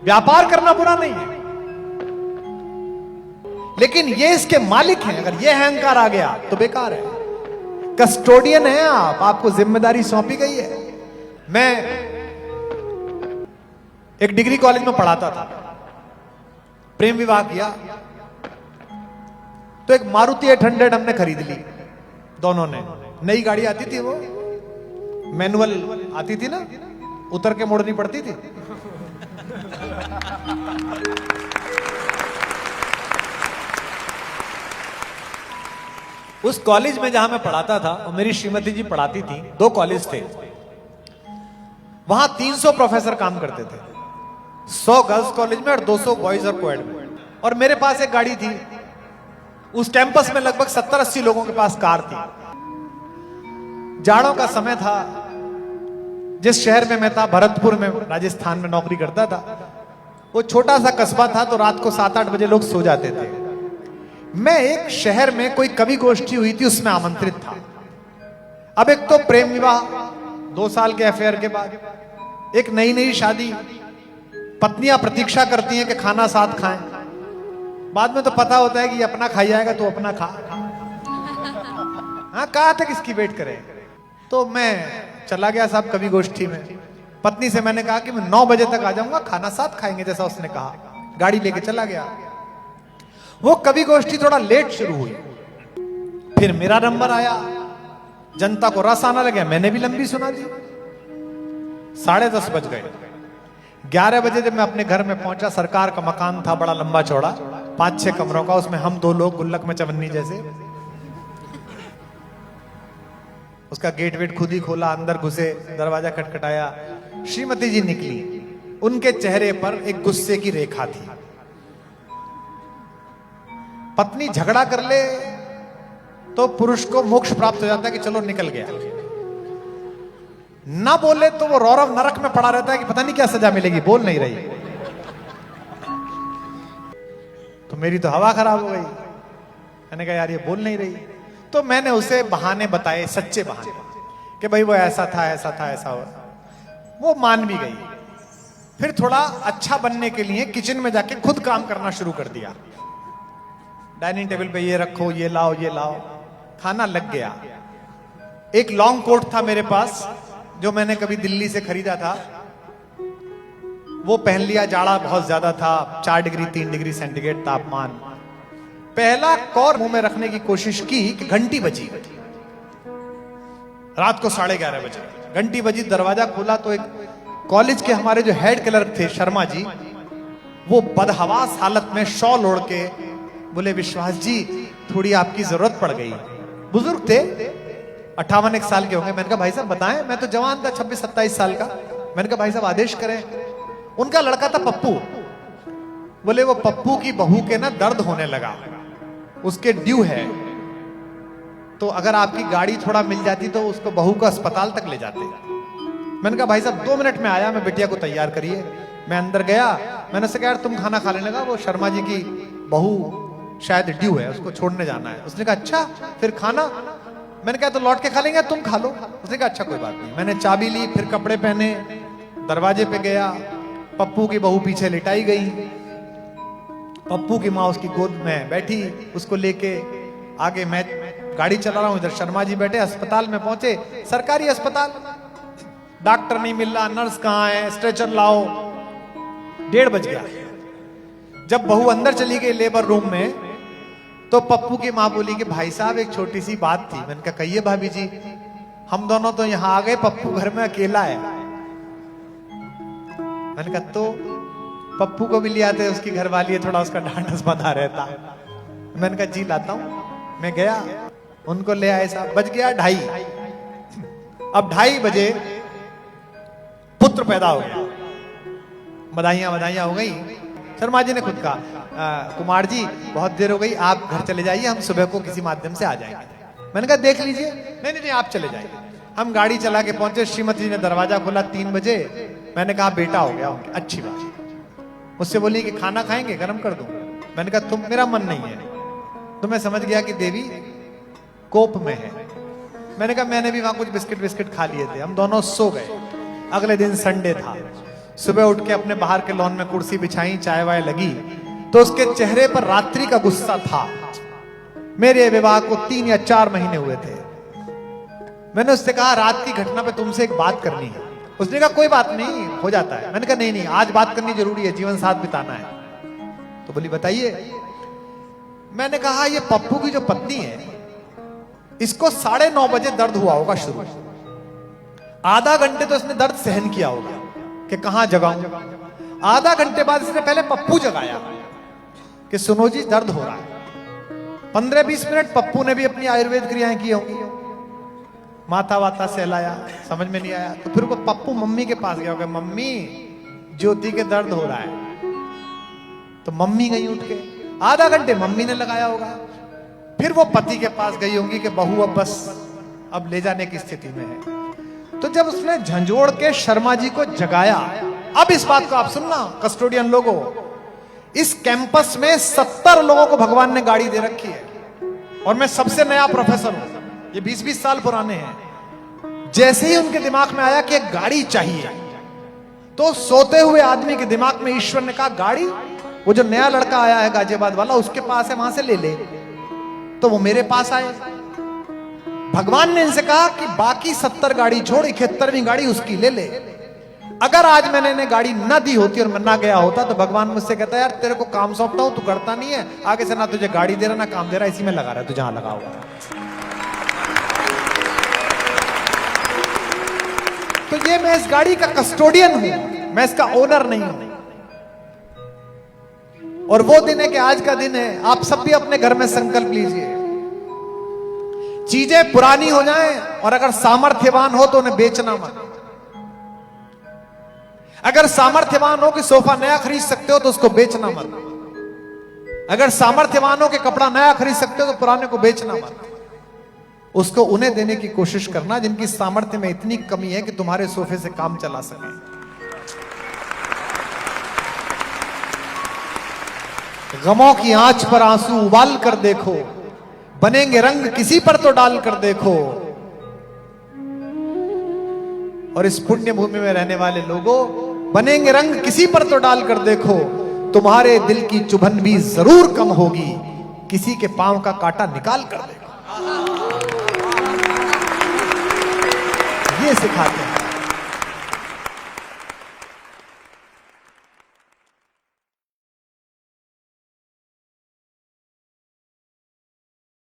व्यापार करना बुरा नहीं है, लेकिन ये इसके मालिक हैं। अगर ये अहंकार आ गया तो बेकार है। कस्टोडियन है आप, आपको जिम्मेदारी सौंपी गई है। मैं एक डिग्री कॉलेज में पढ़ाता था, प्रेम विवाह किया तो एक मारुति 800 हमने खरीद ली दोनों ने। नई गाड़ी आती थी, वो मैनुअल आती थी ना, उतर के मोड़नी पड़ती थी। उस कॉलेज में जहां मैं पढ़ाता था और मेरी श्रीमती जी पढ़ाती थी, 2 कॉलेज थे, वहां 300 प्रोफेसर काम करते थे, 100 गर्ल्स कॉलेज में और 200 बॉयज और कोएड में। और मेरे पास एक गाड़ी थी। उस कैंपस में लगभग 70-80 लोगों के पास कार थी। जाड़ों का समय था। जिस शहर में मैं था, भरतपुर में, राजस्थान में नौकरी करता था, वो छोटा सा कस्बा था, तो रात को 7-8 बजे लोग सो जाते थे। मैं एक शहर में कोई कवि गोष्ठी हुई थी, उसमें आमंत्रित था। अब एक तो प्रेम विवाह, 2 साल के अफेयर के बाद, एक नई नई शादी, पत्नियां प्रतीक्षा करती हैं कि खाना साथ खाएं। बाद में तो पता होता है कि ये अपना खाई जाएगा तो अपना खा। हाँ, कहा था किसकी वेट करें। तो मैं चला गया साहब कवि गोष्ठी में। पत्नी से मैंने कहा कि मैं 9 बजे तक आ जाऊंगा, खाना साथ खाएंगे जैसा उसने कहा। गाड़ी लेके चला गया। वो कवि गोष्ठी थोड़ा लेट शुरू हुई, फिर मेरा नंबर आया। जनता को रस आना लगा, मैंने भी लंबी सुना दी। 10:30 बज गए। 11 बजे जब मैं अपने घर में पहुंचा, सरकार का मकान था, बड़ा लंबा चौड़ा, 5-6 कमरों का, उसमें हम 2 लोग गुल्लक में चवन्नी जैसे। उसका गेट वेट खुद ही खोला, अंदर घुसे, दरवाजा खटखटाया। श्रीमती जी निकली। उनके चेहरे पर एक गुस्से की रेखा थी। पत्नी झगड़ा कर ले तो पुरुष को मोक्ष प्राप्त हो जाता है कि चलो निकल गया। ना बोले तो वो रौरव नरक में पड़ा रहता है कि पता नहीं क्या सजा मिलेगी, बोल नहीं रही। तो मेरी तो हवा खराब हो गई। मैंने कहा यार ये बोल नहीं रही। तो मैंने उसे बहाने बताए, सच्चे बहाने, कि भाई वो ऐसा था, ऐसा था, ऐसा हो। वो मान भी गई। फिर थोड़ा अच्छा बनने के लिए किचन में जाके खुद काम करना शुरू कर दिया। डाइनिंग टेबल पे ये रखो, ये लाओ, ये लाओ। खाना लग गया। एक लॉन्ग कोट था मेरे पास जो मैंने कभी दिल्ली से खरीदा था, वो पहन लिया। जाड़ा बहुत ज्यादा था, 4 डिग्री 3 डिग्री सेंटीग्रेड तापमान। पहला कौर मुंह में रखने की कोशिश की कि घंटी बजी। रात को 11:30 बजे घंटी बजी। दरवाजा खोला तो एक कॉलेज के हमारे जो हेड क्लर्क थे, शर्मा जी, वो बदहवास हालत में शॉल ओढ़ के बोले, विश्वास जी थोड़ी आपकी जरूरत पड़ गई। बुजुर्ग थे, 58 साल के होंगे। मैंने कहा भाई साहब बताएं। मैं तो जवान था, 26-27 साल का। मैंने कहा भाई साहब आदेश करें। उनका लड़का था पप्पू। बोले वो पप्पू की बहू के ना दर्द होने लगा, उसके ड्यू है, तो अगर आपकी गाड़ी थोड़ा मिल जाती तो उसको बहू को अस्पताल तक ले जाते। मैंने कहा भाई साहब 2 मिनट में आया, मैं बिटिया को तैयार करिए। मैं अंदर गया। मैंने उससे कहा यार तुम खाना खा लेने लगा, वो शर्मा जी की बहू शायद ड्यू है, उसको छोड़ने जाना है। उसने कहा अच्छा फिर खाना। मैंने कहा तो लौट के खा लेंगे, तुम खा लो। उसने कहा अच्छा कोई बात नहीं। मैंने चाबी ली, फिर कपड़े पहने, दरवाजे पे गया। पप्पू की बहू पीछे लिटाई गई। पप्पू की माँ उसकी गोद में बैठी, उसको लेके आगे मैं गाड़ी चला रहा हूं, इधर शर्मा जी बैठे। अस्पताल में पहुंचे, सरकारी अस्पताल, डॉक्टर नहीं मिल रहा, नर्स कहां है, स्ट्रेचर लाओ। 1:30 बज गया। जब बहू अंदर चली गई लेबर रूम में, तो पप्पू की मां बोली कि भाई साहब एक छोटी सी बात थी। मैंने कहा कहिए भाभी जी। हम दोनों तो यहां आ गए, पप्पू घर में अकेला है। मैंने कहा तो पप्पू को भी ले आते, उसकी घरवाली है, थोड़ा उसका ढांढस बंधा रहता। मैंने कहा जी लाता हूं। मैं गया, उनको ले आए साहब। बज गया 2:30। अब 2:30 बजे पुत्र पैदा हो गया। बधाइयां हो गई। शर्मा जी ने खुद कहा कुमार जी बहुत देर हो गई, आप घर चले जाइए, हम सुबह को किसी माध्यम से आ जाएंगे। मैंने कहा देख लीजिए। नहीं आप चले जाइए। हम गाड़ी चला के पहुंचे। श्रीमती जी ने दरवाजा खोला 3 बजे। मैंने कहा बेटा हो गया। अच्छी बात। मुझसे बोली कि खाना खाएंगे, गरम कर दूं। मैंने कहा तुम, मेरा मन नहीं है। तो मैं समझ गया कि देवी कोप में है। मैंने कहा मैंने भी वहां कुछ बिस्किट खा लिए थे। हम दोनों सो गए। अगले दिन संडे था। सुबह उठ के अपने बाहर के लॉन में कुर्सी बिछाई, चाय वाय लगी, तो उसके चेहरे पर रात्रि का गुस्सा था। मेरे विवाह को 3 या 4 महीने हुए थे। मैंने उससे कहा रात की घटना पे तुमसे एक बात करनी है। उसने कहा कोई बात नहीं, हो जाता है। मैंने कहा नहीं नहीं, आज बात करनी जरूरी है, जीवन साथ बिताना है। तो बोली बताइए। मैंने कहा ये पप्पू की जो पत्नी है, इसको 9:30 बजे दर्द हुआ होगा शुरू। आधा घंटे तो इसने दर्द सहन किया होगा कि कहां जगाऊं। आधा घंटे बाद इसने पहले पप्पू जगाया कि सुनो जी दर्द हो रहा है। 15-20 मिनट पप्पू ने भी अपनी आयुर्वेद क्रियाएं की होंगी, माथा वाता सहलाया, समझ में नहीं आया। तो फिर वो पप्पू मम्मी के पास गया होगा, मम्मी ज्योति के दर्द हो रहा है। तो मम्मी गई उठ के, आधा घंटे मम्मी ने लगाया होगा। फिर वो पति के पास गई होंगी कि बहू अब बस अब ले जाने की स्थिति में है। तो जब उसने झंझोड़ के शर्मा जी को जगाया, अब इस बात को आप सुनना कस्टोडियन लोगों, इस कैंपस में 70 लोगों को भगवान ने गाड़ी दे रखी है और मैं सबसे नया प्रोफेसर हूं, ये 20-20 साल पुराने हैं। जैसे ही उनके दिमाग में आया कि एक गाड़ी चाहिए, तो सोते हुए आदमी के दिमाग में ईश्वर ने कहा गाड़ी, वो जो नया लड़का आया है गाजियाबाद वाला, उसके पास है, वहां से ले ले। तो वो मेरे पास आए। भगवान ने इनसे कहा कि बाकी 70 गाड़ी छोड़ 71वीं गाड़ी उसकी ले ले। अगर आज मैंने इन्हें गाड़ी ना दी होती और मैं ना गया होता, तो भगवान मुझसे कहता यार तेरे को काम सौंपता हूं, तू करता नहीं है, आगे से ना तुझे गाड़ी दे रहा ना काम दे रहा, इसी में लगा रहा है, तू जहां लगा हुआ। तो ये मैं इस गाड़ी का कस्टोडियन हूं, मैं इसका ओनर नहीं हूं। और वो दिन है कि आज का दिन है। आप सब भी अपने घर में संकल्प लीजिए, चीजें पुरानी हो जाएं और अगर सामर्थ्यवान हो तो उन्हें बेचना मत। अगर सामर्थ्यवान हो कि सोफा नया खरीद सकते हो तो उसको बेचना मत। अगर सामर्थ्यवान हो कि कपड़ा नया खरीद सकते हो तो पुराने को बेचना मत। उसको उन्हें देने की कोशिश करना जिनकी सामर्थ्य में इतनी कमी है कि तुम्हारे सोफे से काम चला सके। गमों की आंच पर आंसू उबाल कर देखो, बनेंगे रंग किसी पर तो डाल कर देखो। और इस पुण्य भूमि में रहने वाले लोगों, बनेंगे रंग किसी पर तो डाल कर देखो, तुम्हारे दिल की चुभन भी जरूर कम होगी, किसी के पांव का कांटा निकाल कर देखो। ये सिखाते हैं।